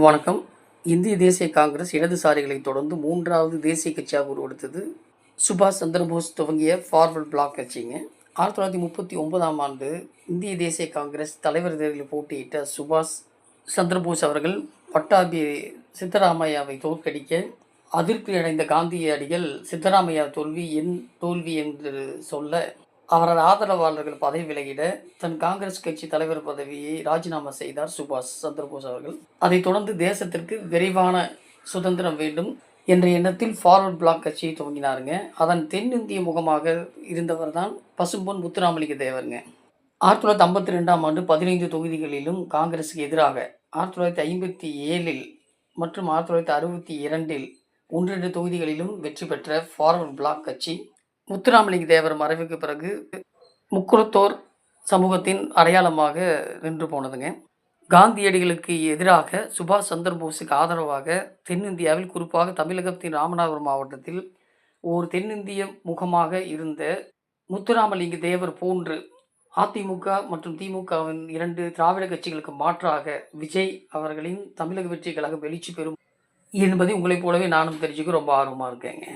வணக்கம். இந்திய தேசிய காங்கிரஸ் இடதுசாரிகளை தொடர்ந்து மூன்றாவது தேசிய கட்சியாக உருவெடுத்தது. சுபாஷ் சந்திரபோஸ் துவங்கிய ஃபார்வர்ட் பிளாக் கட்சிங்க. 1939ஆம் ஆண்டு இந்திய தேசிய காங்கிரஸ் தலைவர் தேர்தலில் போட்டியிட்ட சுபாஷ் சந்திரபோஸ் அவர்கள் பட்டாபி சித்தராமையாவை தோற்கடிக்க அதிருப்தி அடைந்த காந்தியடிகள் சித்தராமையா தோல்வி என் தோல்வி என்று சொல்ல அவரது ஆதரவாளர்கள் பதவி விலகிட தன் காங்கிரஸ் கட்சி தலைவர் பதவியை ராஜினாமா செய்தார் சுபாஷ் சந்திரபோஸ் அவர்கள். அதைத் தொடர்ந்து தேசத்திற்கு விரைவான சுதந்திரம் வேண்டும் என்ற எண்ணத்தில் ஃபார்வர்ட் பிளாக் கட்சியை துவங்கினாருங்க. அதன் தென்னிந்திய முகமாக இருந்தவர் தான் பசும்பொன் முத்துராமலிங்க தேவருங்க. 1952ஆம் ஆண்டு 15 தொகுதிகளிலும் காங்கிரஸுக்கு எதிராக, 1957 மற்றும் 1962 1-2 தொகுதிகளிலும் வெற்றி பெற்ற ஃபார்வர்ட் பிளாக் கட்சி முத்துராமலிங்க தேவர் மறைவுக்கு பிறகு முக்குளத்தோர் சமூகத்தின் அடையாளமாக நின்று போனதுங்க. காந்தியடிகளுக்கு எதிராக சுபாஷ் சந்திரபோஸுக்கு ஆதரவாக தென்னிந்தியாவில், குறிப்பாக தமிழகத்தின் ராமநாதபுரம் மாவட்டத்தில் ஒரு தென்னிந்திய முகமாக இருந்த முத்துராமலிங்க தேவர் போன்று அதிமுக மற்றும் திமுகவின் 2 திராவிட கட்சிகளுக்கு மாற்றாக விஜய் அவர்களின் தமிழக வெற்றி கழகம் எழுச்சி பெறும் என்பதை உங்களைப் போலவே நானும் தெரிஞ்சுக்க ரொம்ப ஆர்வமாக இருக்கேங்க.